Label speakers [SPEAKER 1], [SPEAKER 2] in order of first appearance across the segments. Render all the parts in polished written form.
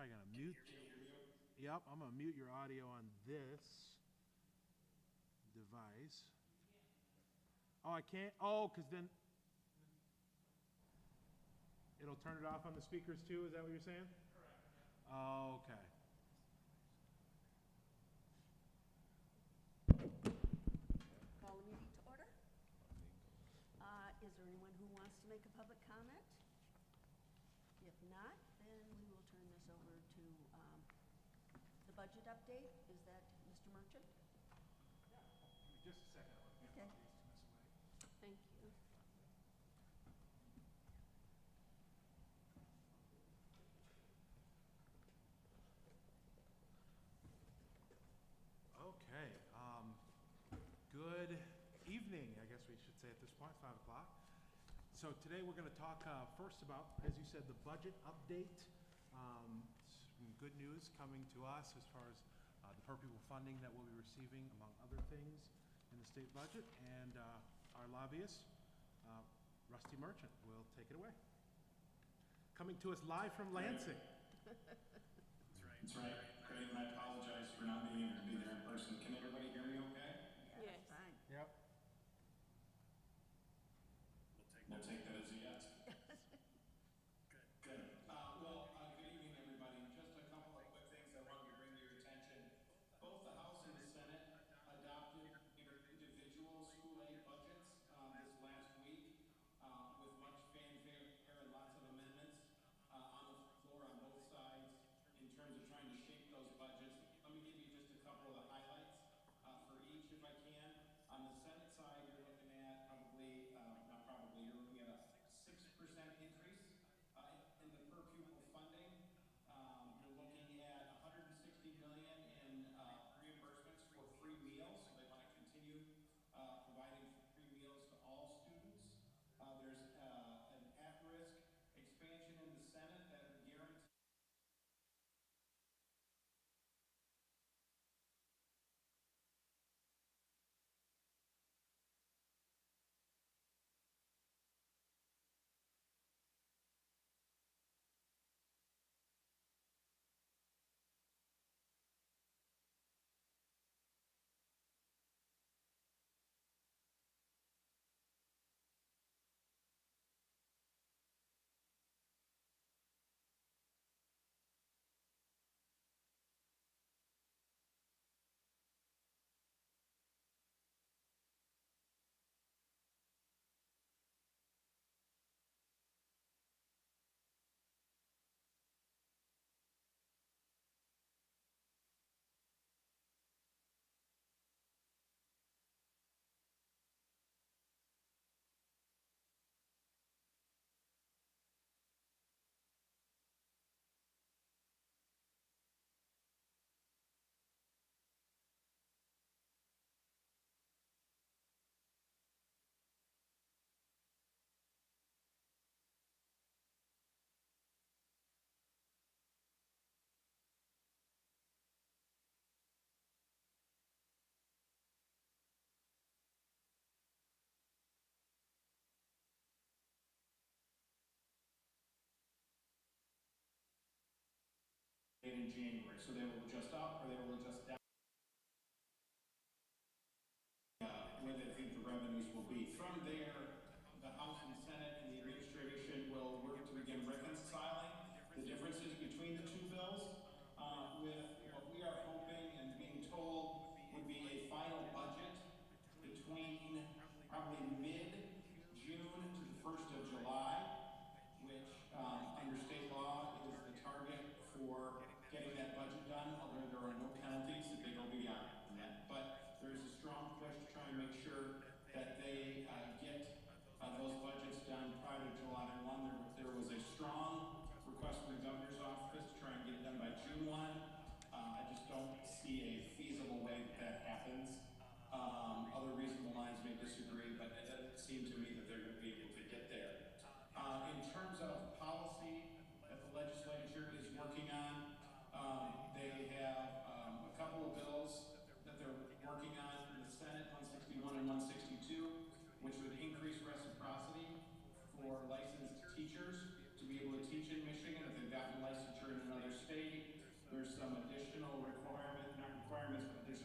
[SPEAKER 1] probably gonna mute. Yep, I'm gonna mute your audio on this device. Oh, I can't. Oh, because then it'll turn it off on the speakers too. Is that what you're saying? Correct. Oh, okay.
[SPEAKER 2] Call the meeting to order. Is there anyone who wants to make a public comment? If not, then we will turn this over to the budget update. Is that Mr. Merchant?
[SPEAKER 1] Yeah. Give me just a second. I'll get
[SPEAKER 2] Okay.
[SPEAKER 1] these to
[SPEAKER 2] Thank you.
[SPEAKER 1] Okay. Good evening, I guess we should say at this point, 5 o'clock. So today we're going to talk first about, as you said, the budget update. Some good news coming to us as far as the per pupil funding that we'll be receiving, among other things, in the state budget. And our lobbyist, Rusty Merchant, will take it away. Coming to us live from Lansing.
[SPEAKER 3] That's right. Great, and I apologize for not being able to be there in person. Can everybody hear me okay?
[SPEAKER 2] Yes. Fine.
[SPEAKER 1] Yep.
[SPEAKER 3] We'll take that as a yes. Good. Good evening, everybody. Just a couple of quick things I wanted to bring to your attention. Both the House and the Senate adopted individual school aid budgets this last week with much fanfare and lots of amendments on the floor on both sides in terms of trying to shape those budgets. Let me give you just a couple of the highlights for each if I can. On the Senate side, you're looking at you're looking at a 6% increase in the per pupil funding. You're looking at $160 million in reimbursements for free meals. So they want to continue providing free meals to all students. There's an at-risk expansion in the Senate that would guarantee in January. So they will adjust up or they will adjust down where they think the revenues will be. From there, the House and Senate and the administration will work to begin reconciling the differences between the two bills with what we are hoping and being told would be a final budget between probably mid-June to the 1st of July, which under state law is the target for getting that budget done, although there are no penalties. It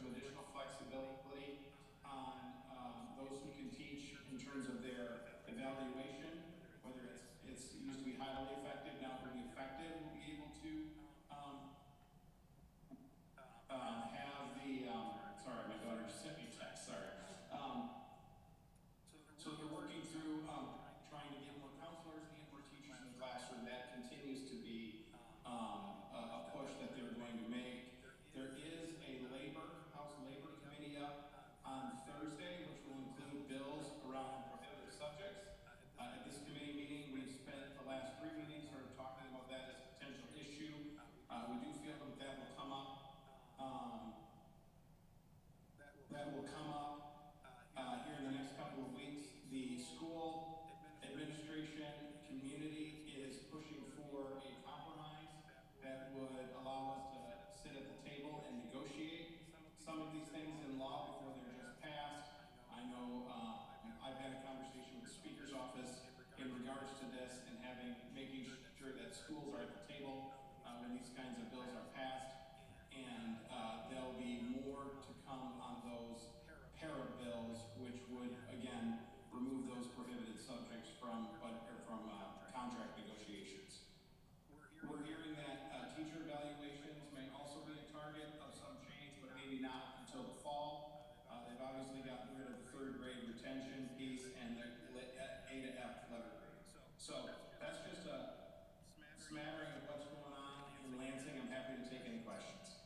[SPEAKER 3] some additional flexibility on those who can teach in terms of their evaluation, whether it's used to be highly effective, now it will be effective, will be able to have the, sorry, my daughter just sent me a text, sorry. So they're working through trying to get more counselors and more teachers in the classroom. That continues to be a push that they're going to make. There is a House Labor Committee up on Thursday, which will include bills around prohibited subjects. At this committee meeting, we've spent the last 3 meetings sort of talking about that as a potential issue. We do feel that that will come up. Here in the next couple of weeks. The school administration community is pushing for a compromise that would allow us to sit at the table and negotiate some of these things in law before they're just passed. I know I've had a conversation with the Speaker's office in regards to this and making sure that schools are at the table when these kinds of bills are passed. And there'll be more to come on those para bills, which would again remove those prohibited subjects from contract negotiations. We're hearing that teacher evaluations may also be a target of some change, but maybe not until the fall. They've obviously gotten rid of the 3rd grade retention piece and the A to F letter grades. So that's just a smattering of what's going on in Lansing. I'm happy to take any questions.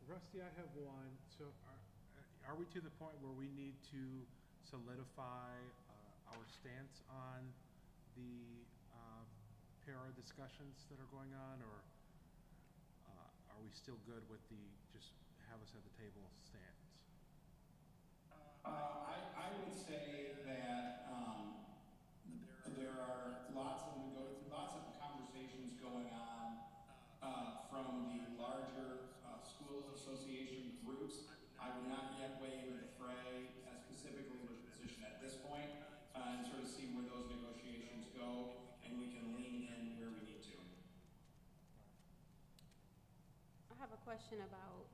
[SPEAKER 1] Rusty, I have one. So are we to the point where we need to solidify our stance on the para discussions that are going on, or are we still good with the just have us at the table stance?
[SPEAKER 3] I would say that there are lots of conversations going on from the larger school association groups. I would not yet weigh into the fray specifically with a position at this point, and sort of see where those negotiations go, and we can lean in where we need to.
[SPEAKER 4] I have a question about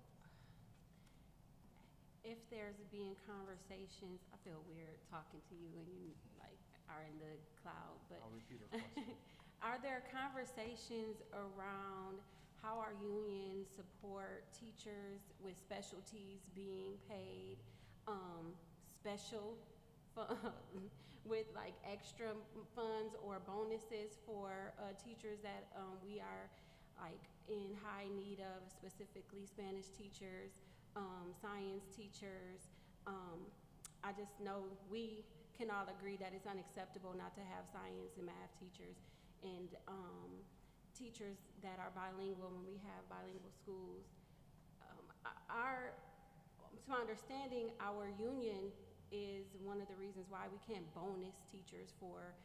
[SPEAKER 4] if there's being conversations. I feel weird talking to you and you like are in the cloud, but
[SPEAKER 1] I'll repeat her question.
[SPEAKER 4] are there conversations around how our unions support teachers with specialties being paid special with like extra funds or bonuses for teachers that we are like in high need of, specifically Spanish teachers, science teachers. I just know we can all agree that it's unacceptable not to have science and math teachers and teachers that are bilingual when we have bilingual schools. To my understanding, our union is one of the reasons why we can't bonus teachers for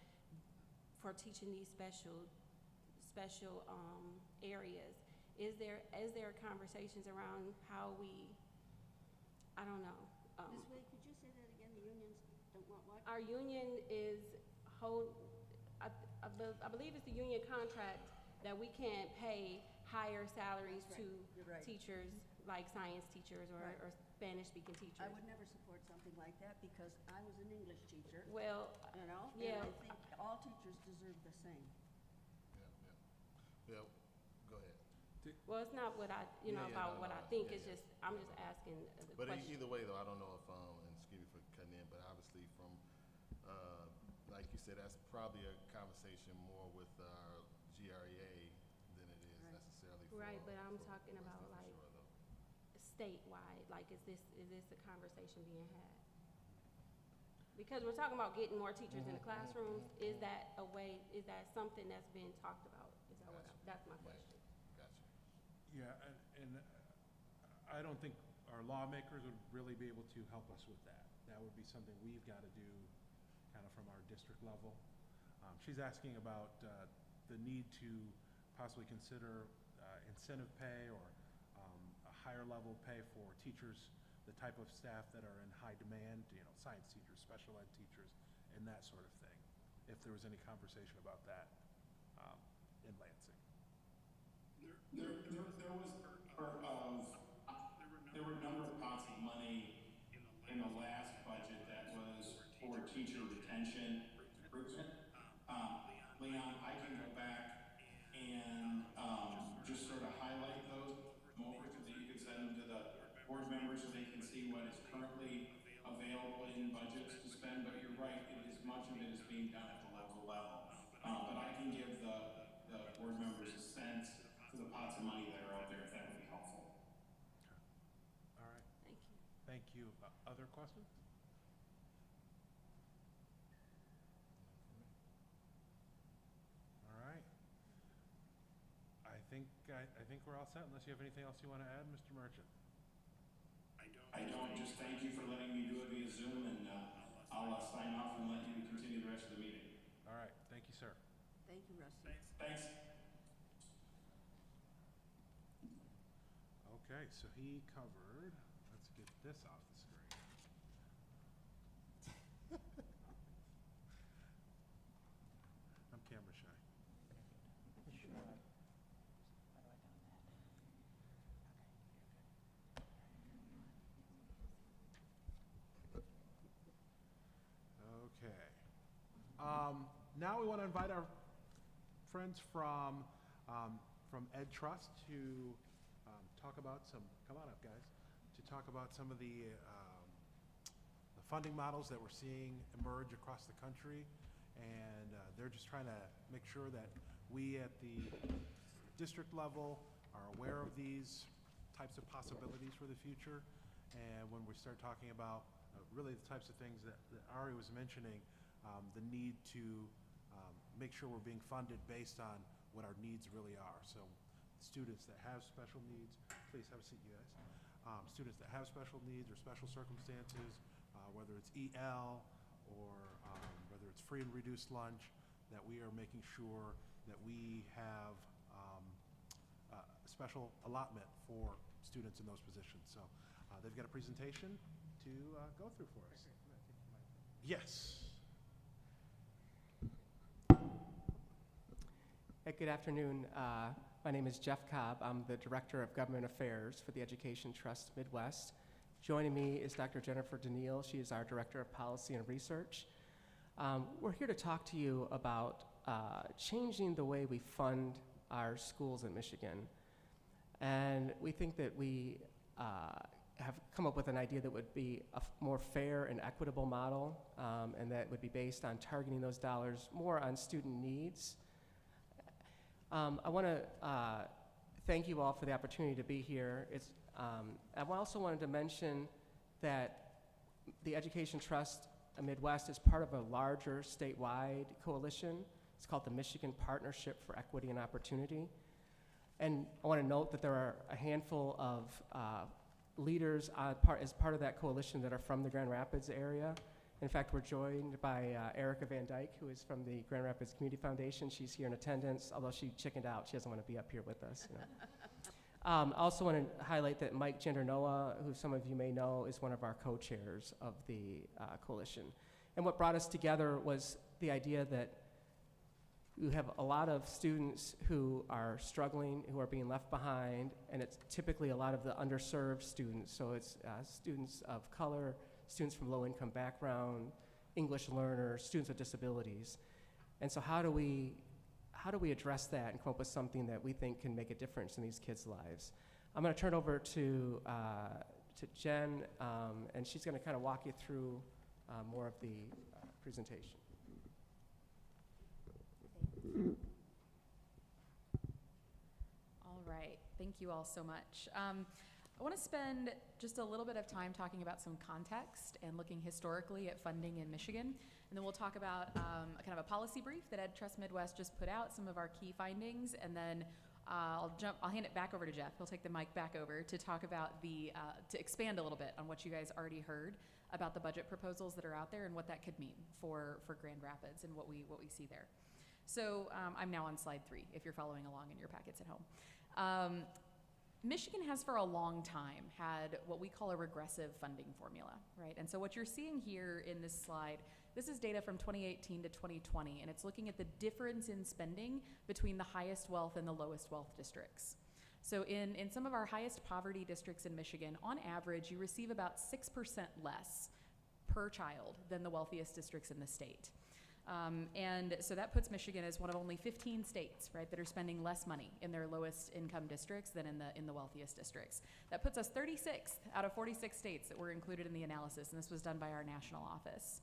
[SPEAKER 4] teaching these special areas. Is there conversations around how we, I don't know.
[SPEAKER 2] Ms. Wade, could you say that again? The unions don't want what?
[SPEAKER 4] Our union is I believe it's the union contract that we can't pay higher salaries
[SPEAKER 2] That's
[SPEAKER 4] to
[SPEAKER 2] right. You're right.
[SPEAKER 4] teachers like science teachers or,
[SPEAKER 2] Right.
[SPEAKER 4] or Spanish speaking teachers.
[SPEAKER 2] I would never support something like that because I was an English teacher,
[SPEAKER 4] Well,
[SPEAKER 2] you know?
[SPEAKER 4] yeah.
[SPEAKER 2] And I think all teachers deserve the same.
[SPEAKER 5] Yeah, go ahead.
[SPEAKER 4] well, it's not what I, you know,
[SPEAKER 5] Yeah,
[SPEAKER 4] about
[SPEAKER 5] no,
[SPEAKER 4] what
[SPEAKER 5] no,
[SPEAKER 4] I think.
[SPEAKER 5] yeah,
[SPEAKER 4] It's
[SPEAKER 5] yeah.
[SPEAKER 4] just, I'm just asking the
[SPEAKER 5] But
[SPEAKER 4] question.
[SPEAKER 5] either way, though, I don't know if, and excuse me for cutting in, but obviously from, like you said, that's probably a conversation more with our GREA than it is
[SPEAKER 2] Right.
[SPEAKER 5] necessarily for.
[SPEAKER 4] Right, but I'm
[SPEAKER 5] for
[SPEAKER 4] talking
[SPEAKER 5] West
[SPEAKER 4] about,
[SPEAKER 5] End, for
[SPEAKER 4] like,
[SPEAKER 5] sure, though.
[SPEAKER 4] Statewide, like, is this a conversation being had? Because we're talking about getting more teachers in the classrooms. Is that a way, is that something that's being talked about? Is that what,
[SPEAKER 5] Gotcha.
[SPEAKER 4] that's my
[SPEAKER 5] Yeah.
[SPEAKER 4] question.
[SPEAKER 5] Gotcha.
[SPEAKER 1] Yeah, and I don't think our lawmakers would really be able to help us with that. That would be something we've got to do kind of from our district level. She's asking about the need to possibly consider incentive pay or a higher level pay for teachers, the type of staff that are in high demand, you know, science teachers, special ed teachers, and that sort of thing. If there was any conversation about that in Lansing.
[SPEAKER 3] There was part of there were a number of pots of money in the last budget that was for teacher retention recruitment. Leon, I can go back and just sort of highlight those over so that you can send them to the board members so they can see what is currently available in budgets to spend. But you're right, much of it is being done at the local level. But I can give the board members a sense for the pots of money that are out there if that would be helpful.
[SPEAKER 1] All right,
[SPEAKER 2] Thank you.
[SPEAKER 1] thank you. Other questions? All right. I think we're all set unless you have anything else you want to add, Mr. Merchant.
[SPEAKER 3] I don't. Just thank you for letting me do it via Zoom, and I'll sign off and let you continue the rest of the meeting.
[SPEAKER 1] All right, thank you, sir.
[SPEAKER 2] Thank you, Rusty.
[SPEAKER 3] Thanks.
[SPEAKER 1] Okay, so he covered, let's get this off the screen. I'm camera shy. Okay. Now we want to invite our friends from Ed Trust to talk about some, come on up guys, to talk about some of the funding models that we're seeing emerge across the country. And they're just trying to make sure that we at the district level are aware of these types of possibilities for the future. And when we start talking about really the types of things that Ari was mentioning, the need to make sure we're being funded based on what our needs really are. So students that have special needs, please have a seat, you guys. Students that have special needs or special circumstances, whether it's EL or whether it's free and reduced lunch, that we are making sure that we have a special allotment for students in those positions. So they've got a presentation to go through for us. Yes.
[SPEAKER 6] Good afternoon. My name is Jeff Cobb. I'm the Director of Government Affairs for the Education Trust Midwest. Joining me is Dr. Jennifer Daniil. She is our Director of Policy and Research. We're here to talk to you about changing the way we fund our schools in Michigan. And we think that we have come up with an idea that would be a more fair and equitable model, and that would be based on targeting those dollars more on student needs. I want to thank you all for the opportunity to be here. I also wanted to mention that the Education Trust Midwest is part of a larger statewide coalition. It's called the Michigan Partnership for Equity and Opportunity. And I want to note that there are a handful of leaders as part of that coalition that are from the Grand Rapids area. In fact, we're joined by Erica Van Dyke, who is from the Grand Rapids Community Foundation. She's here in attendance, although she chickened out. She doesn't want to be up here with us. You know. I also want to highlight that Mike Gendernoa, who some of you may know, is one of our co-chairs of the coalition. And what brought us together was the idea that you have a lot of students who are struggling, who are being left behind, and it's typically a lot of the underserved students. So it's students of color, students from low-income background, English learners, students with disabilities. And so how do we address that and come up with something that we think can make a difference in these kids' lives? I'm going to turn over to Jen, and she's going to kind of walk you through more of the presentation.
[SPEAKER 7] All right, thank you all so much. I want to spend just a little bit of time talking about some context and looking historically at funding in Michigan. And then we'll talk about a kind of a policy brief that Ed Trust Midwest just put out, some of our key findings, and then I'll hand it back over to Jeff. He'll take the mic back over to talk about to expand a little bit on what you guys already heard about the budget proposals that are out there and what that could mean for Grand Rapids and what we see there. So I'm now on slide 3, if you're following along in your packets at home. Michigan has for a long time had what we call a regressive funding formula, right? And so what you're seeing here in this slide, this is data from 2018 to 2020, and it's looking at the difference in spending between the highest wealth and the lowest wealth districts. So in some of our highest poverty districts in Michigan, on average, you receive about 6% less per child than the wealthiest districts in the state. And so that puts Michigan as one of only 15 states, right, that are spending less money in their lowest income districts than in the wealthiest districts. That puts us 36th out of 46 states that were included in the analysis, and this was done by our national office.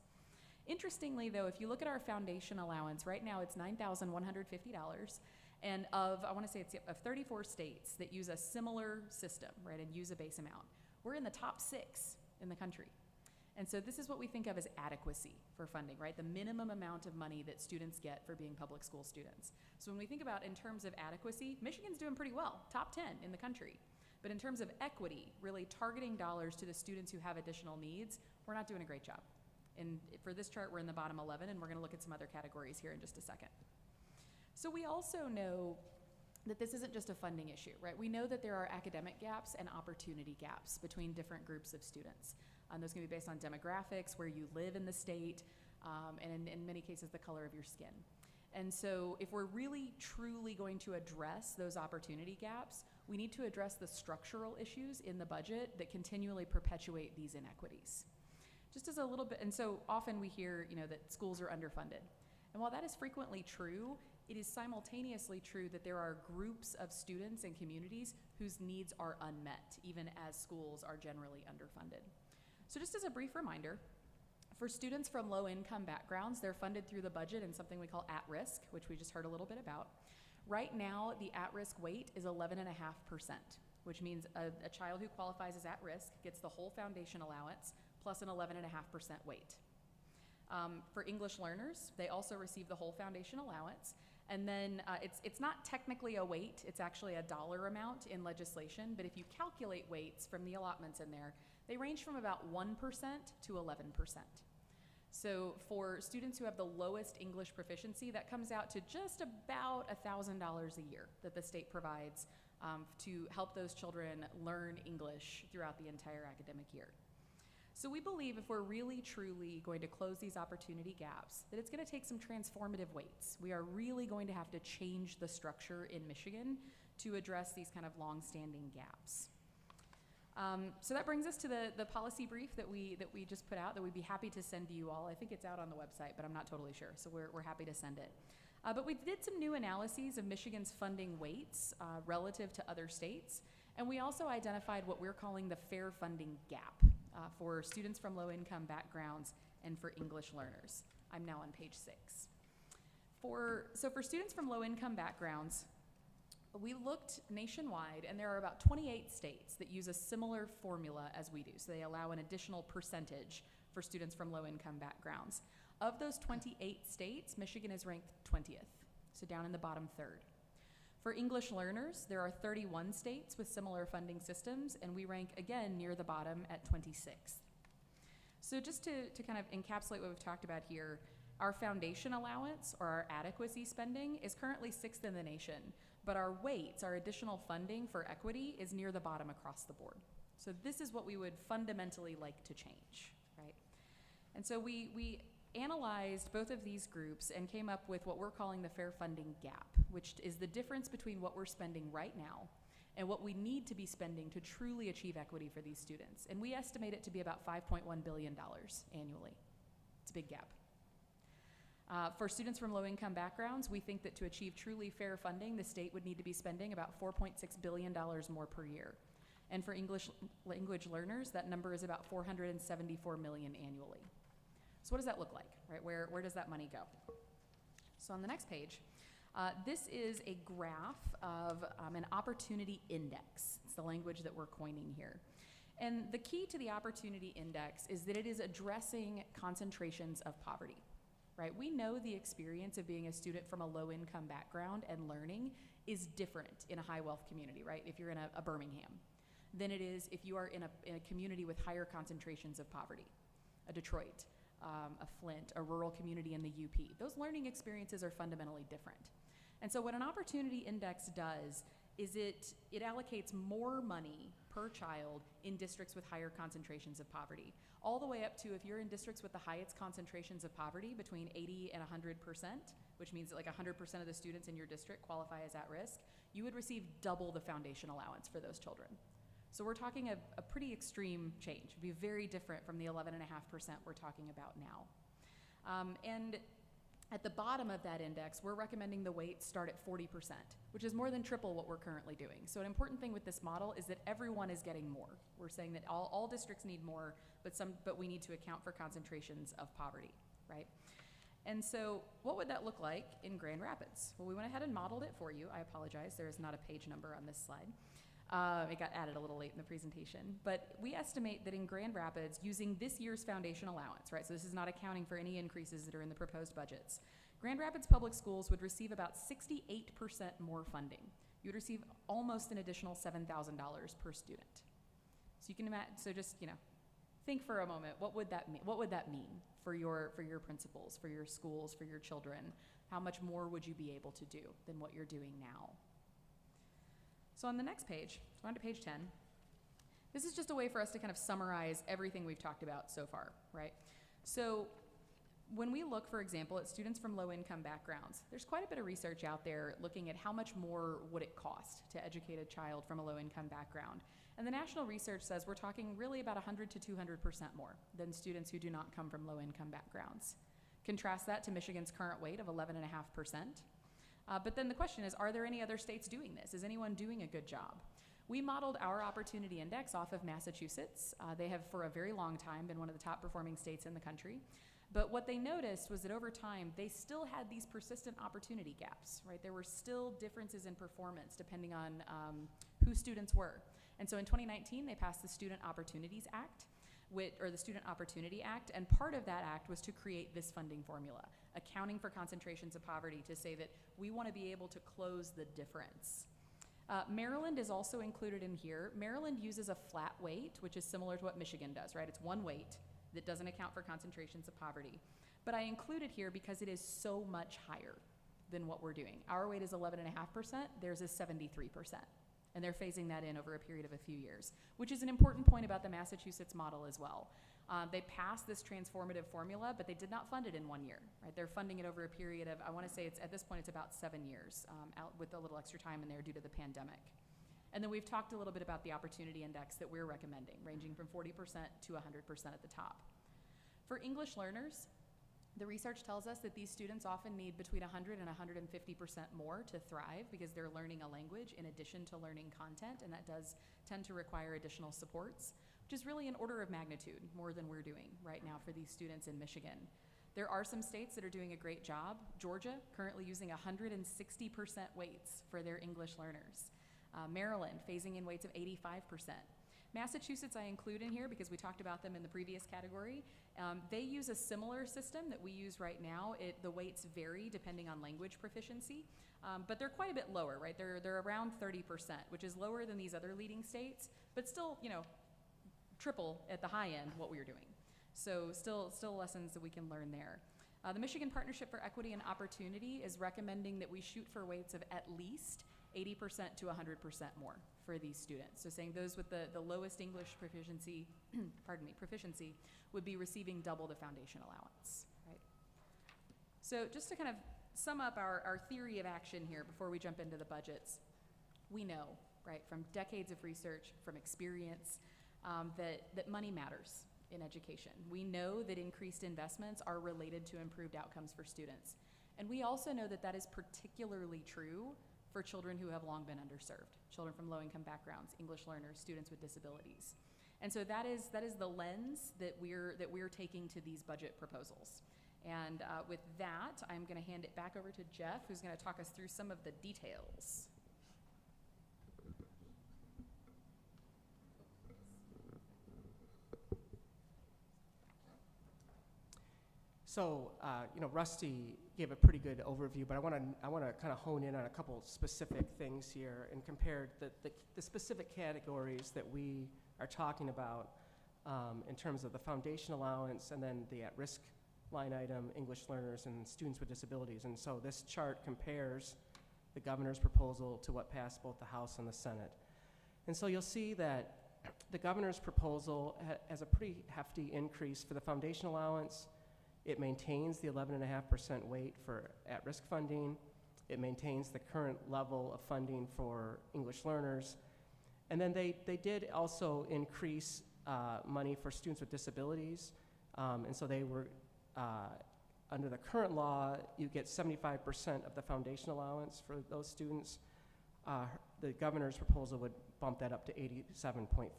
[SPEAKER 7] Interestingly, though, if you look at our foundation allowance, right now it's $9,150, and of 34 states that use a similar system, right, and use a base amount, we're in the top 6 in the country. And so this is what we think of as adequacy for funding, right? The minimum amount of money that students get for being public school students. So when we think about in terms of adequacy, Michigan's doing pretty well, top 10 in the country. But in terms of equity, really targeting dollars to the students who have additional needs, we're not doing a great job. And for this chart, we're in the bottom 11, and we're gonna look at some other categories here in just a second. So we also know that this isn't just a funding issue, right? We know that there are academic gaps and opportunity gaps between different groups of students. Those can be based on demographics, where you live in the state, and in many cases, the color of your skin. And so if we're really, truly going to address those opportunity gaps, we need to address the structural issues in the budget that continually perpetuate these inequities. Just as a little bit, and so often we hear, that schools are underfunded. And while that is frequently true, it is simultaneously true that there are groups of students and communities whose needs are unmet, even as schools are generally underfunded. So just as a brief reminder, for students from low-income backgrounds, they're funded through the budget in something we call at-risk, which we just heard a little bit about. Right now, the at-risk weight is 11.5%, which means a child who qualifies as at-risk gets the whole foundation allowance plus an 11.5% weight. For English learners, they also receive the whole foundation allowance. And then it's not technically a weight, it's actually a dollar amount in legislation, but if you calculate weights from the allotments in there, they range from about 1% to 11%. So for students who have the lowest English proficiency, that comes out to just about $1,000 a year that the state provides to help those children learn English throughout the entire academic year. So we believe if we're really, truly going to close these opportunity gaps, that it's gonna take some transformative weights. We are really going to have to change the structure in Michigan to address these kind of long-standing gaps. So that brings us to the policy brief that we just put out that we'd be happy to send to you all. I think it's out on the website, but I'm not totally sure, so we're happy to send it. But we did some new analyses of Michigan's funding weights relative to other states, and we also identified what we're calling the fair funding gap for students from low-income backgrounds and for English learners. I'm now on page 6. So for students from low-income backgrounds, we looked nationwide, and there are about 28 states that use a similar formula as we do. So they allow an additional percentage for students from low-income backgrounds. Of those 28 states, Michigan is ranked 20th, so down in the bottom third. For English learners, there are 31 states with similar funding systems, and we rank again near the bottom at 26th. So just to kind of encapsulate what we've talked about here, our foundation allowance, or our adequacy spending, is currently 6th in the nation, but our weights, our additional funding for equity, is near the bottom across the board. So this is what we would fundamentally like to change, right? And so we analyzed both of these groups and came up with what we're calling the fair funding gap, which is the difference between what we're spending right now and what we need to be spending to truly achieve equity for these students. And we estimate it to be about $5.1 billion annually. It's a big gap. For students from low-income backgrounds, we think that to achieve truly fair funding, the state would need to be spending about $4.6 billion more per year. And for English language learners, that number is about $474 million annually. So what does that look like, right? Where does that money go? So on the next page, this is a graph of an opportunity index. It's the language that we're coining here. And the key to the opportunity index is that it is addressing concentrations of poverty. Right? We know the experience of being a student from a low-income background and learning is different in a high-wealth community, right? If you're in a Birmingham, than it is if you are in a community with higher concentrations of poverty, a Detroit, a Flint, a rural community in the UP. Those learning experiences are fundamentally different. And so what an opportunity index does is it allocates more money per child in districts with higher concentrations of poverty, all the way up to if you're in districts with the highest concentrations of poverty, between 80 and 100%, which means that like 100% of the students in your district qualify as at risk, you would receive double the foundation allowance for those children. So we're talking a pretty extreme change. It'd be very different from the 11.5% we're talking about now. And at the bottom of that index, we're recommending the weights start at 40%, which is more than triple what we're currently doing. So an important thing with this model is that everyone is getting more. We're saying that all districts need more, but we need to account for concentrations of poverty, right? And so what would that look like in Grand Rapids? Well, we went ahead and modeled it for you. I apologize, there is not a page number on this slide. It got added a little late in the presentation, but we estimate that in Grand Rapids, using this year's foundation allowance, right, so this is not accounting for any increases that are in the proposed budgets, Grand Rapids Public Schools would receive about 68% more funding. You would receive almost an additional $7,000 per student. So you can imagine, so just, think for a moment, what would that mean? What would that mean for your principals, for your schools, for your children? How much more would you be able to do than what you're doing now? So on the next page, on to page 10, this is just a way for us to kind of summarize everything we've talked about so far, right? So when we look, for example, at students from low-income backgrounds, there's quite a bit of research out there looking at how much more would it cost to educate a child from a low-income background. And the national research says we're talking really about 100 to 200% more than students who do not come from low-income backgrounds. Contrast that to Michigan's current weight of 11.5%. But then the question is, are there any other states doing this? Is anyone doing a good job? We modeled our opportunity index off of Massachusetts. They have for a very long time been one of the top performing states in the country. But what they noticed was that over time, they still had these persistent opportunity gaps, right? There were still differences in performance depending on who students were. And so in 2019, they passed the Student Opportunities Act, or the Student Opportunity Act, and part of that act was to create this funding formula, accounting for concentrations of poverty, to say that we want to be able to close the difference. Maryland is also included in here. Maryland uses a flat weight, which is similar to what Michigan does, right? It's one weight that doesn't account for concentrations of poverty. But I include it here because it is so much higher than what we're doing. Our weight is 11.5%, theirs is 73%. And they're phasing that in over a period of a few years, which is an important point about the Massachusetts model as well. They passed this transformative formula, but they did not fund it in 1 year, right? They're funding it over a period of, I want to say at this point, it's about 7 years, out with a little extra time in there due to the pandemic. And then we've talked a little bit about the opportunity index that we're recommending, ranging from 40% to 100% at the top. For English learners, the research tells us that these students often need between 100 and 150% more to thrive because they're learning a language in addition to learning content, and that does tend to require additional supports, which is really an order of magnitude more than we're doing right now for these students in Michigan. There are some states that are doing a great job. Georgia, currently using 160% weights for their English learners. Maryland, phasing in weights of 85%. Massachusetts I include in here because we talked about them in the previous category. They use a similar system that we use right now. The weights vary depending on language proficiency, but they're quite a bit lower, right? They're around 30%, which is lower than these other leading states, but still, triple at the high end what we're doing. So still lessons that we can learn there. The Michigan Partnership for Equity and Opportunity is recommending that we shoot for weights of at least 80% to 100% more for these students. So saying those with the lowest English proficiency, proficiency would be receiving double the foundation allowance, right? So just to kind of sum up our theory of action here before we jump into the budgets, we know, right, from decades of research, from experience, that money matters in education. We know that increased investments are related to improved outcomes for students. And we also know that that is particularly true for children who have long been underserved, children from low-income backgrounds, English learners, students with disabilities. And so that is the lens that we're taking to these budget proposals. And with that, I'm going to hand it back over to Jeff, who's going to talk us through some of the details.
[SPEAKER 6] So, Rusty gave a pretty good overview, but I want to kind of hone in on a couple specific things here and compare the specific categories that we are talking about in terms of the foundation allowance and then the at-risk line item, English learners and students with disabilities. And so this chart compares the governor's proposal to what passed both the House and the Senate. And so you'll see that the governor's proposal has a pretty hefty increase for the foundation allowance. It maintains the 11.5% weight for at-risk funding. It maintains the current level of funding for English learners. And then they did also increase money for students with disabilities. And so they were, under the current law, you get 75% of the foundation allowance for those students. The governor's proposal would bump that up to 87.5%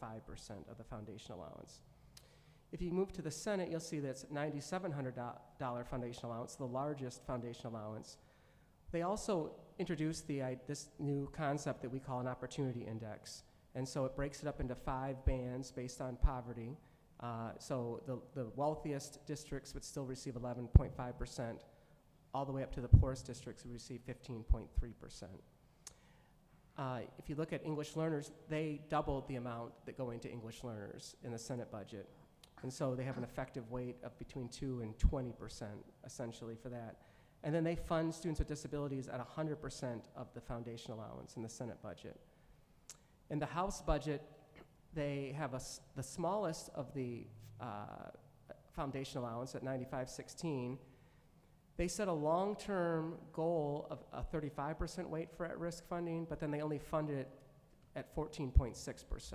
[SPEAKER 6] of the foundation allowance. If you move to the Senate, you'll see that's $9,700 foundation allowance, the largest foundation allowance. They also introduced this new concept that we call an opportunity index. And so it breaks it up into 5 bands based on poverty. So the wealthiest districts would still receive 11.5%, all the way up to the poorest districts would receive 15.3%. If you look at English learners, they doubled the amount that go into English learners in the Senate budget. And so they have an effective weight of between 2 and 20%, essentially, for that. And then they fund students with disabilities at 100% of the foundation allowance in the Senate budget. In the House budget, they have the smallest of the foundation allowance at $95.16. They set a long-term goal of a 35% weight for at-risk funding, but then they only funded it at 14.6%.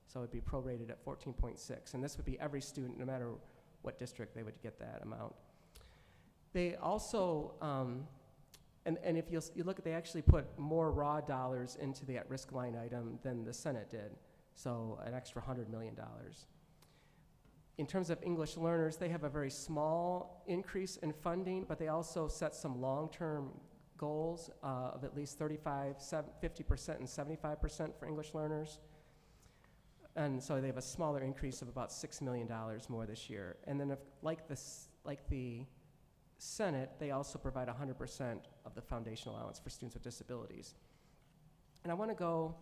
[SPEAKER 6] So it'd be prorated at 14.6. And this would be every student, no matter what district, they would get that amount. They also, and if you look at, they actually put more raw dollars into the at-risk line item than the Senate did. So an extra $100 million. In terms of English learners, they have a very small increase in funding, but they also set some long-term goals of at least 50% and 75% for English learners. And so they have a smaller increase of about $6 million more this year. And then like the Senate, they also provide 100% of the foundation allowance for students with disabilities. And I want to go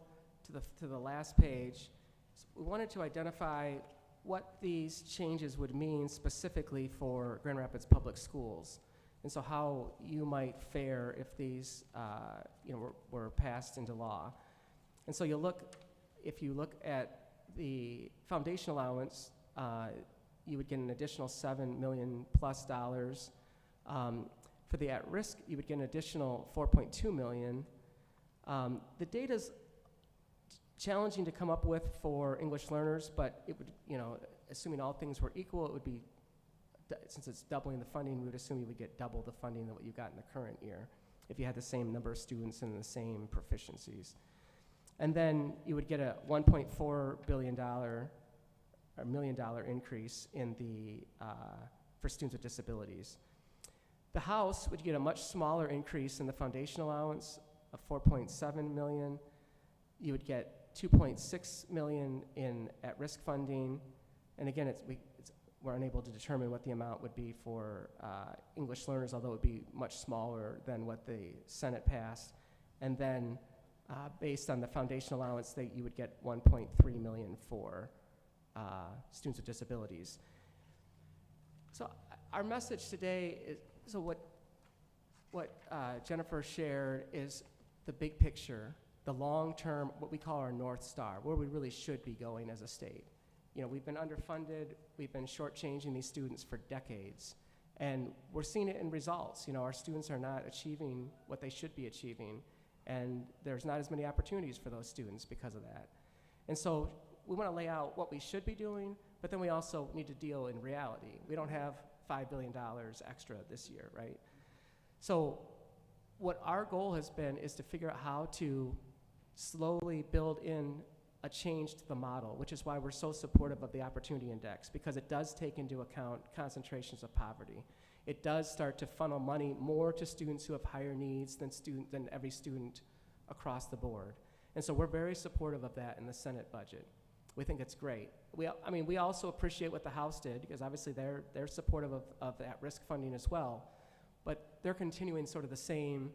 [SPEAKER 6] to the last page. So we wanted to identify what these changes would mean specifically for Grand Rapids Public Schools, and so how you might fare if these were passed into law. And so if you look at the foundation allowance, you would get an additional $7 million plus. For the at-risk, you would get an additional $4.2 million. The data's challenging to come up with for English learners, but it would, assuming all things were equal, it would be, since it's doubling the funding, we would assume you would get double the funding than what you got in the current year if you had the same number of students and the same proficiencies. And then you would get a $1.4 billion or $1 million increase in the, for students with disabilities. The House would get a much smaller increase in the foundation allowance of $4.7 million. You would get $2.6 million in at-risk funding. And again, we're unable to determine what the amount would be for English learners, although it would be much smaller than what the Senate passed. And then based on the foundation allowance, you would get $1.3 million for students with disabilities. So our message today is, so what Jennifer shared is the big picture, the long-term, what we call our North Star, where we really should be going as a state. We've been underfunded, we've been shortchanging these students for decades, and we're seeing it in results. Our students are not achieving what they should be achieving, and there's not as many opportunities for those students because of that. And so we want to lay out what we should be doing, but then we also need to deal in reality. We don't have $5 billion extra this year, right? So what our goal has been is to figure out how to slowly build in a change to the model, which is why we're so supportive of the Opportunity Index, because it does take into account concentrations of poverty. It does start to funnel money more to students who have higher needs than every student across the board. And so we're very supportive of that in the Senate budget. We think it's great. We also appreciate what the House did, because obviously they're supportive of at-risk funding as well, but they're continuing sort of the same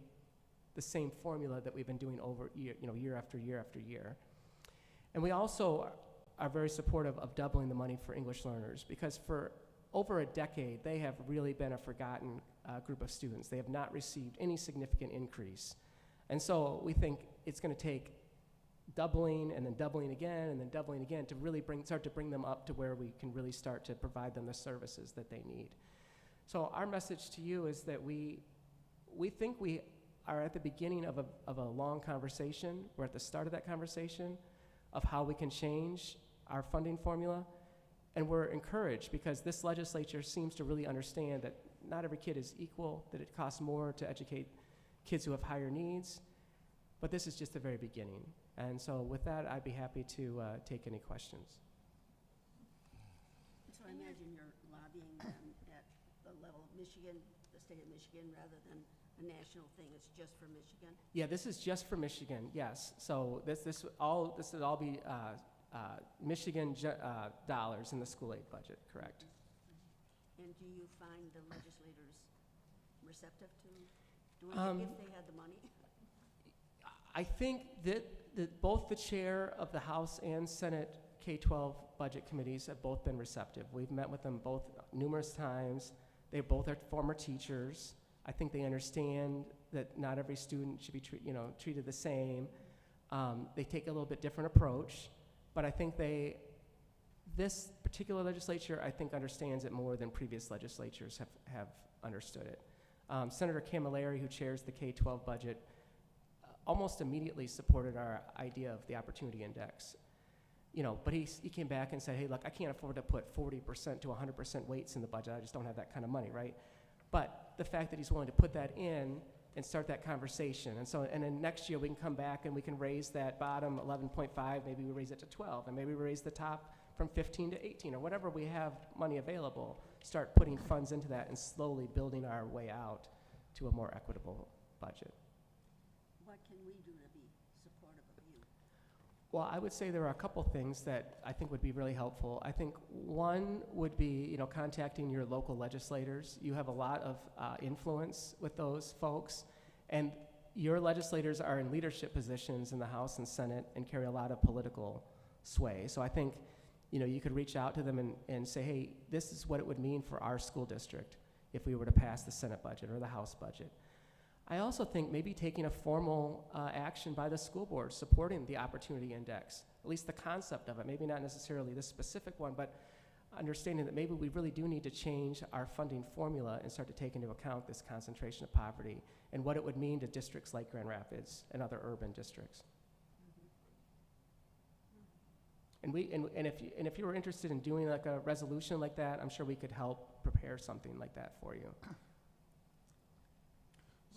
[SPEAKER 6] formula that we've been doing over year after year after year. And we also are very supportive of doubling the money for English learners, because for over a decade, they have really been a forgotten group of students. They have not received any significant increase. And so we think it's going to take doubling and then doubling again and then doubling again to really start to bring them up to where we can really start to provide them the services that they need. So our message to you is that we think we are at the beginning of a long conversation. We're at the start of that conversation of how we can change our funding formula. And we're encouraged because this legislature seems to really understand that not every kid is equal, that it costs more to educate kids who have higher needs. But this is just the very beginning. And so with that, I'd be happy to take any questions.
[SPEAKER 2] So I imagine you're lobbying then at the level of Michigan, the state of Michigan, rather than a national thing. It's just for Michigan?
[SPEAKER 6] Yeah, this is just for Michigan, yes. So this would all be Michigan dollars in the school aid budget, correct?
[SPEAKER 2] And do you find the legislators receptive to doing it if they had the money?
[SPEAKER 6] I think that both the chair of the House and Senate K-12 budget committees have both been receptive. We've met with them both numerous times. They both are former teachers. I think they understand that not every student should be treated the same. They take a little bit different approach, but I think this particular legislature, I think, understands it more than previous legislatures have understood it. Senator Camilleri, who chairs the K-12 budget, almost immediately supported our idea of the Opportunity Index. But he came back and said, hey, look, I can't afford to put 40% to 100% weights in the budget. I just don't have that kind of money, right? But the fact that he's willing to put that in and start that conversation. And then next year we can come back and we can raise that bottom 11.5, maybe we raise it to 12, and maybe we raise the top from 15 to 18, or whatever we have money available, start putting funds into that and slowly building our way out to a more equitable budget.
[SPEAKER 2] What can we do to be supportive of you?
[SPEAKER 6] Well, I would say there are a couple things that I think would be really helpful. I think one would be, contacting your local legislators. You have a lot of influence with those folks, and your legislators are in leadership positions in the House and Senate and carry a lot of political sway. So I think, you could reach out to them and say, hey, this is what it would mean for our school district if we were to pass the Senate budget or the House budget. I also think maybe taking a formal action by the school board supporting the Opportunity Index, at least the concept of it, maybe not necessarily this specific one, but understanding that maybe we really do need to change our funding formula and start to take into account this concentration of poverty and what it would mean to districts like Grand Rapids and other urban districts. And if you were interested in doing like a resolution like that, I'm sure we could help prepare something like that for you.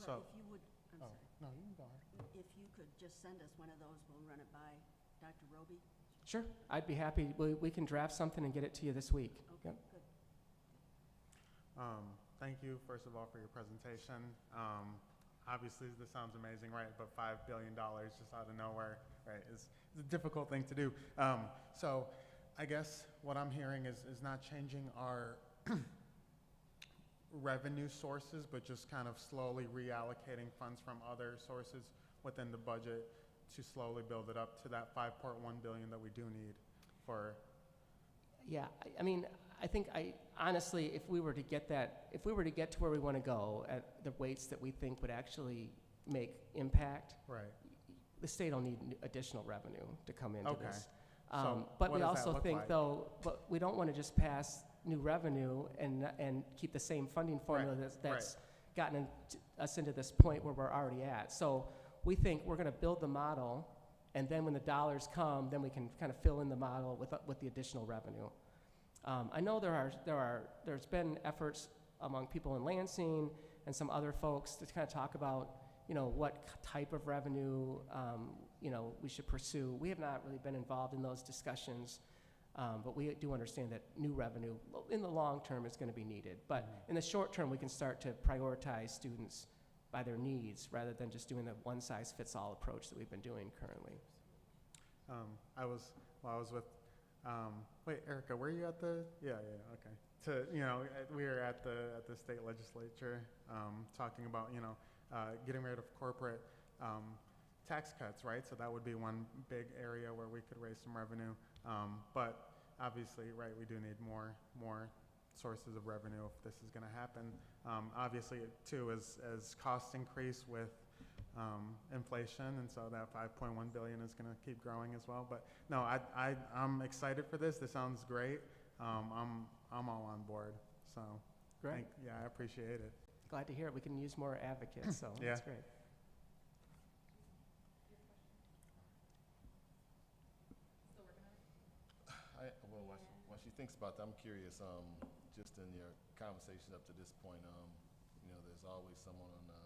[SPEAKER 2] Well, if you would, I'm sorry.
[SPEAKER 5] No, you can go ahead.
[SPEAKER 2] If you could just send us one of those, we'll run it by Dr. Roby.
[SPEAKER 6] Sure, I'd be happy. We can draft something and get it to you this week.
[SPEAKER 2] Okay,
[SPEAKER 6] Yep.
[SPEAKER 2] good.
[SPEAKER 8] Thank you, first of all, for your presentation. Obviously, this sounds amazing, right? But $5 billion just out of nowhere, right, is a difficult thing to do. So I guess what I'm hearing is not changing our revenue sources, but just kind of slowly reallocating funds from other sources within the budget to slowly build it up to that $5.1 billion that we do need for.
[SPEAKER 6] Yeah, I think honestly, if we were to get to where we want to go at the weights that we think would actually make impact,
[SPEAKER 8] Right.
[SPEAKER 6] the state will need additional revenue to come into
[SPEAKER 8] Okay.
[SPEAKER 6] this.
[SPEAKER 8] So
[SPEAKER 6] But
[SPEAKER 8] what
[SPEAKER 6] we
[SPEAKER 8] does that
[SPEAKER 6] also
[SPEAKER 8] look
[SPEAKER 6] think,
[SPEAKER 8] like?
[SPEAKER 6] though, but we don't want to just pass new revenue and keep the same funding formula that's gotten us into this point where we're already at. So we think we're going to build the model, and then when the dollars come, then we can kind of fill in the model with the additional revenue. I know there's been efforts among people in Lansing and some other folks to kind of talk about, what type of revenue, we should pursue. We have not really been involved in those discussions, but we do understand that new revenue in the long term is going to be needed. But in the short term, we can start to prioritize students by their needs rather than just doing the one-size-fits-all approach that we've been doing currently.
[SPEAKER 8] I was with, wait, Erica, were you at the, yeah, okay. We were at the state legislature talking about, getting rid of corporate tax cuts, right? So that would be one big area where we could raise some revenue. But obviously, right, we do need more sources of revenue if this is going to happen. Obviously, too, as costs increase with inflation, and so that 5.1 billion is going to keep growing as well. But no, I'm excited for this. This sounds great. I'm all on board. So
[SPEAKER 6] Great.
[SPEAKER 8] yeah, I appreciate it.
[SPEAKER 6] Glad to hear it. We can use more advocates, so
[SPEAKER 8] Yeah.
[SPEAKER 6] that's great.
[SPEAKER 5] Well, while she thinks about that, I'm curious, just in your conversation up to this point, there's always someone on the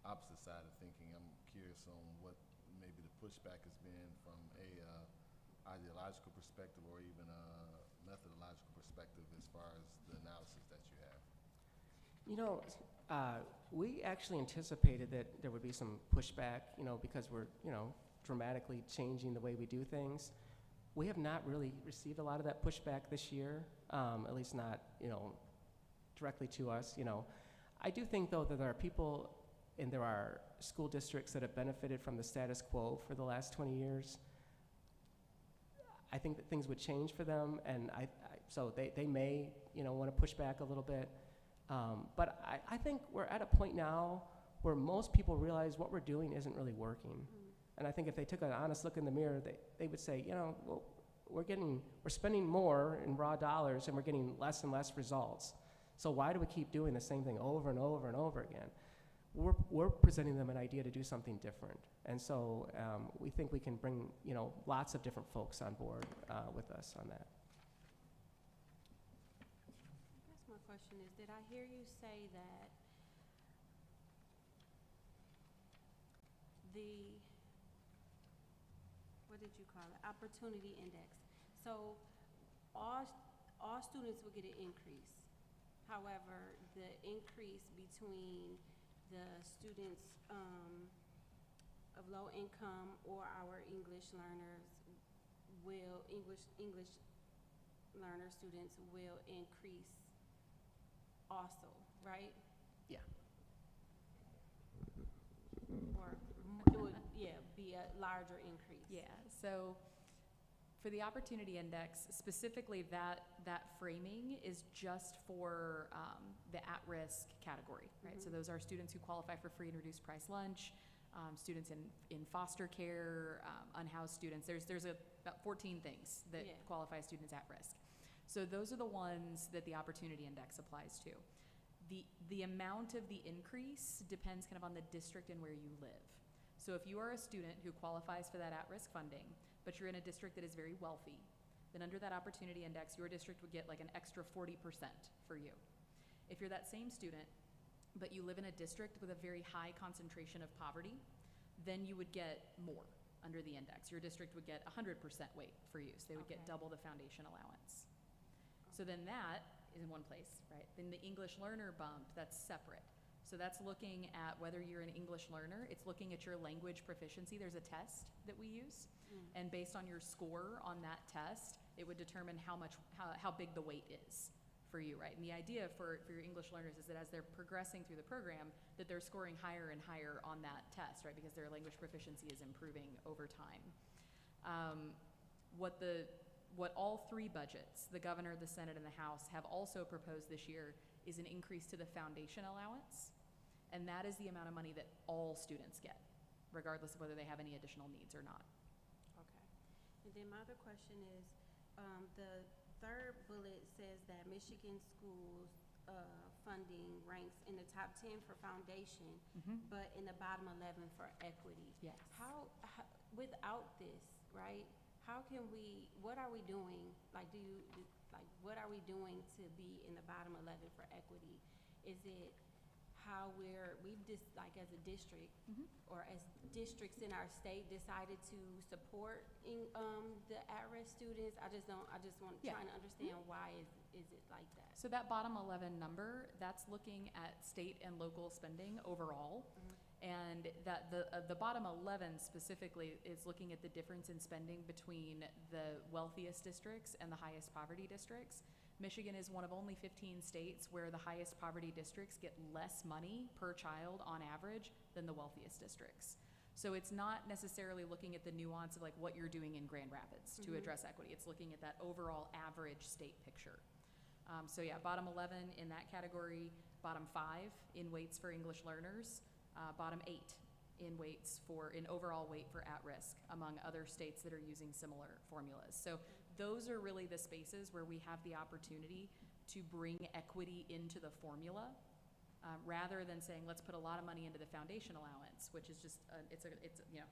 [SPEAKER 5] opposite side of thinking. I'm curious on what maybe the pushback has been from a ideological perspective or even a methodological perspective as far as the analysis that you have. We actually anticipated that there would be some pushback, because we're, dramatically changing the way we do things. We have not really received a lot of that pushback this year, at least not, directly to us, I do think, though, that there are people and there are school districts that have benefited from the status quo for the last 20 years. I think that things would change for them, and so they may, want to push back a little bit. But I think we're at a point now where most people realize what we're doing isn't really working. And I think if they took an honest look in the mirror, they would say, well, we're spending more in raw dollars and we're getting less and less results. So why do we keep doing the same thing over and over and over again? We're presenting them an idea to do something different. And so we think we can bring, lots of different folks on board with us on that.
[SPEAKER 4] I guess my question is, did I hear you say that what did you call it, opportunity index? So all students will get an increase. However, the increase between the students of low income or our English learners English learner students will increase also, right?
[SPEAKER 6] Yeah.
[SPEAKER 4] Or it would, be a larger increase.
[SPEAKER 7] Yeah, so for the Opportunity Index, specifically that framing is just for the at-risk category, right? So those are students who qualify for free and reduced price lunch, students in foster care, unhoused students. There's about 14 things that qualify students at risk. So those are the ones that the Opportunity Index applies to. The amount of the increase depends kind of on the district and where you live. So if you are a student who qualifies for that at-risk funding, but you're in a district that is very wealthy, then under that Opportunity Index, your district would get like an extra 40% for you. If you're that same student, but you live in a district with a very high concentration of poverty, then you would get more under the index. Your district would get 100% weight for you, so they would get double the foundation allowance. So then that is in one place, right? Then the English learner bump, that's separate. So that's looking at whether you're an English learner. It's looking at your language proficiency. There's a test that we use, and based on your score on that test, it would determine how big the weight is for you, right? And the idea for your English learners is that as they're progressing through the program, that they're scoring higher and higher on that test, right? Because their language proficiency is improving over time. What all three budgets, the governor, the Senate, and the House, have also proposed this year is an increase to the foundation allowance. And that is the amount of money that all students get, regardless of whether they have any additional needs or not.
[SPEAKER 4] Okay. And then my other question is, the third bullet says that Michigan schools funding ranks in the top 10 for foundation, but in the bottom 11 for equity.
[SPEAKER 7] Yes.
[SPEAKER 4] How without this, right? What are we doing? What are we doing to be in the bottom 11 for equity? Is it how we've just, like as a district, or as districts in our state decided to support the at-risk students? Trying to understand why is it like that?
[SPEAKER 7] So that bottom 11 number, that's looking at state and local spending overall. And that the bottom 11 specifically is looking at the difference in spending between the wealthiest districts and the highest poverty districts. Michigan is one of only 15 states where the highest poverty districts get less money per child on average than the wealthiest districts. So it's not necessarily looking at the nuance of like what you're doing in Grand Rapids to address equity. It's looking at that overall average state picture. So yeah, bottom 11 in that category, bottom 5 in weights for English learners, bottom 8 in overall weight for at-risk among other states that are using similar formulas. So those are really the spaces where we have the opportunity to bring equity into the formula, rather than saying, let's put a lot of money into the foundation allowance, which is just,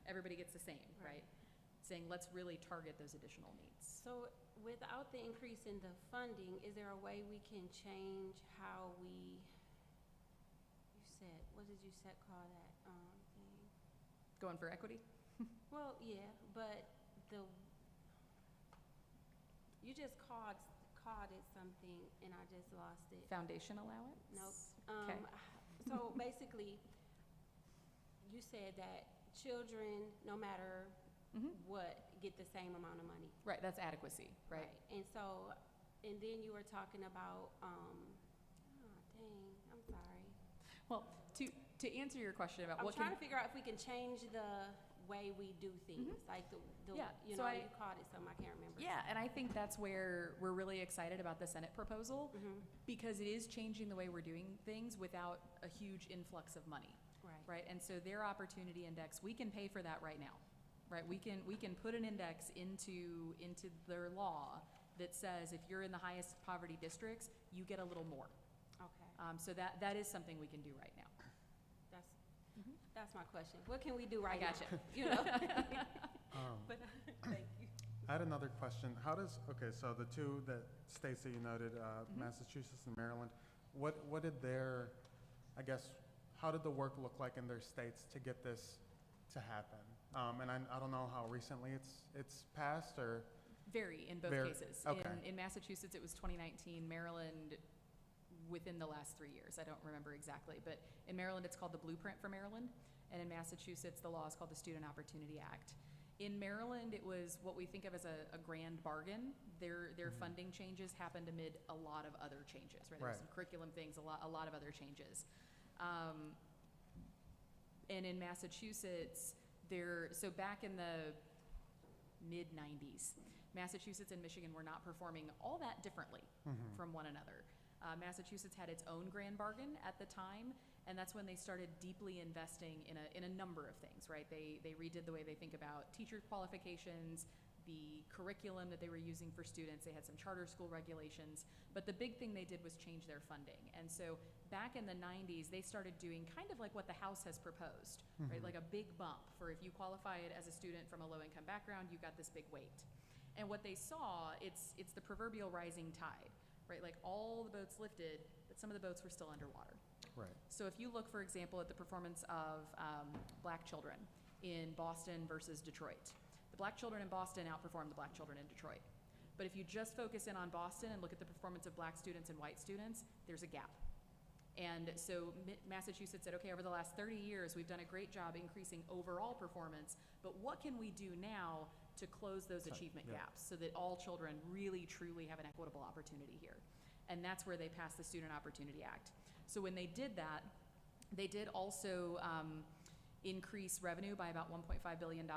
[SPEAKER 7] everybody gets the same, right? Saying, let's really target those additional needs.
[SPEAKER 4] So without the increase in the funding, is there a way we can change how we, what did you call that, thing?
[SPEAKER 7] Going for equity?
[SPEAKER 4] Well, yeah, but you just called it something and I just lost it.
[SPEAKER 7] Foundation allowance?
[SPEAKER 4] Nope.
[SPEAKER 7] Okay.
[SPEAKER 4] So basically, you said that children, no matter what, get the same amount of money.
[SPEAKER 7] Right, that's adequacy, right?
[SPEAKER 4] And so, and then you were talking about, I'm sorry.
[SPEAKER 7] Well, to answer your question about
[SPEAKER 4] I'm
[SPEAKER 7] what
[SPEAKER 4] trying to figure out if we can change the way we do things, like
[SPEAKER 7] Yeah,
[SPEAKER 4] you
[SPEAKER 7] so
[SPEAKER 4] know,
[SPEAKER 7] I-
[SPEAKER 4] you called it something, I can't remember.
[SPEAKER 7] Yeah, and I think that's where we're really excited about the Senate proposal, because it is changing the way we're doing things without a huge influx of money,
[SPEAKER 4] Right.
[SPEAKER 7] right? And so their opportunity index, we can pay for that right now, right? We can put an index into their law that says if you're in the highest poverty districts, you get a little more.
[SPEAKER 4] Okay,
[SPEAKER 7] So that is something we can do right now.
[SPEAKER 4] that's my question. What can we do right
[SPEAKER 7] I
[SPEAKER 4] now?
[SPEAKER 7] gotcha.
[SPEAKER 4] You know?
[SPEAKER 2] But, thank you.
[SPEAKER 8] I had another question. So the two states that you noted, Massachusetts and Maryland, what did how did the work look like in their states to get this to happen? And I don't know how recently it's passed or.
[SPEAKER 7] Vary in both cases.
[SPEAKER 8] Okay.
[SPEAKER 7] In Massachusetts, it was 2019. Maryland, within the last 3 years. I don't remember exactly. But in Maryland, it's called the Blueprint for Maryland. And in Massachusetts, the law is called the Student Opportunity Act. In Maryland, it was what we think of as a grand bargain. Their funding changes happened amid a lot of other changes, right? There were some curriculum things, a lot of other changes. And in Massachusetts, so back in the mid-90s, Massachusetts and Michigan were not performing all that differently from one another. Massachusetts had its own grand bargain at the time, and that's when they started deeply investing in a number of things, right? They redid the way they think about teacher qualifications, the curriculum that they were using for students. They had some charter school regulations, but the big thing they did was change their funding. And so back in the 90s, they started doing kind of like what the House has proposed, right? Like a big bump for if you qualified as a student from a low-income background, you got this big weight. And what they saw, it's the proverbial rising tide, right? Like all the boats lifted, but some of the boats were still underwater.
[SPEAKER 8] Right.
[SPEAKER 7] So if you look, for example, at the performance of black children in Boston versus Detroit, the black children in Boston outperformed the black children in Detroit. But if you just focus in on Boston and look at the performance of black students and white students, there's a gap. And so Massachusetts said, okay, over the last 30 years, we've done a great job increasing overall performance, but what can we do now to close those achievement gaps so that all children really, truly have an equitable opportunity here? And that's where they passed the Student Opportunity Act. So when they did that, they did also increase revenue by about $1.5 billion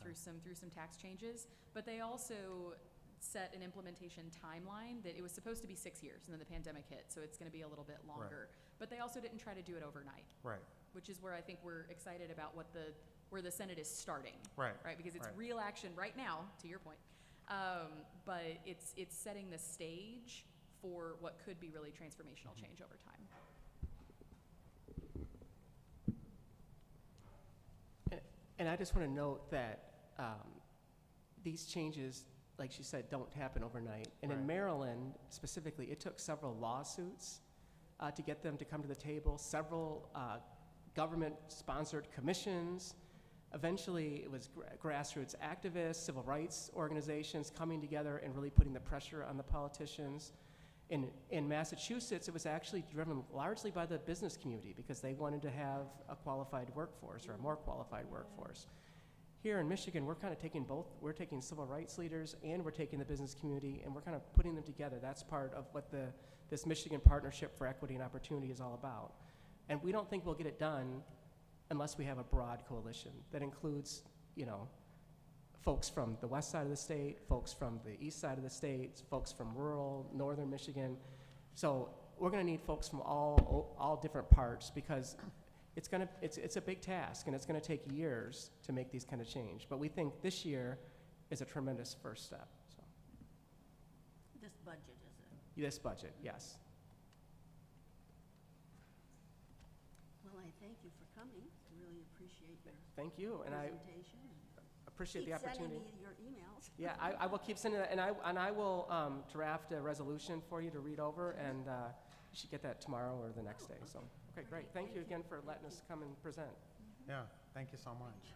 [SPEAKER 7] through some tax changes, but they also set an implementation timeline that it was supposed to be 6 years, and then the pandemic hit, so it's going to be a little bit longer. But they also didn't try to do it overnight.
[SPEAKER 8] Right.
[SPEAKER 7] Which is where I think we're excited about where the Senate is starting.
[SPEAKER 8] Right.
[SPEAKER 7] Right, because it's real action right now, to your point. But it's setting the stage for what could be really transformational change over time.
[SPEAKER 5] And I just want to note that these changes, like she said, don't happen overnight. And in Maryland, specifically, it took several lawsuits to get them to come to the table, several government-sponsored commissions. Eventually, it was grassroots activists, civil rights organizations coming together and really putting the pressure on the politicians. In Massachusetts, it was actually driven largely by the business community because they wanted to have a qualified workforce or a more qualified workforce. Here in Michigan, we're kind of taking both. We're taking civil rights leaders and we're taking the business community, and we're kind of putting them together. That's part of what this Michigan Partnership for Equity and Opportunity is all about. And we don't think we'll get it done unless we have a broad coalition that includes, folks from the west side of the state, folks from the east side of the state, folks from rural, northern Michigan. So we're going to need folks from all different parts because it's a big task, and it's gonna take years to make these kind of change. But we think this year is a tremendous first step, so.
[SPEAKER 2] This budget, is it?
[SPEAKER 5] This budget, yes.
[SPEAKER 2] Well, I thank you for coming. Really appreciate your
[SPEAKER 5] Thank you, and I
[SPEAKER 2] presentation.
[SPEAKER 5] appreciate the opportunity.
[SPEAKER 2] Keep sending me your emails.
[SPEAKER 5] Yeah, I will keep sending that, and I will draft a resolution for you to read over, and you should get that tomorrow or the next day, so. Okay, great. Thank you again for letting us come and present.
[SPEAKER 8] Yeah, thank you so much.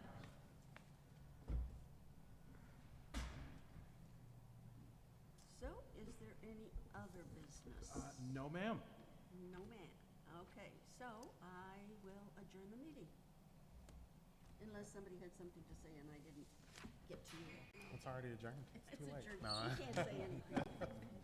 [SPEAKER 2] So, is there any other business?
[SPEAKER 1] No, ma'am.
[SPEAKER 2] No, ma'am. Okay, so I will adjourn the meeting. Unless somebody had something to say and I didn't get to you.
[SPEAKER 8] It's already adjourned.
[SPEAKER 2] It's
[SPEAKER 8] too late.
[SPEAKER 2] adjourned.
[SPEAKER 8] No.
[SPEAKER 2] You can't say anything.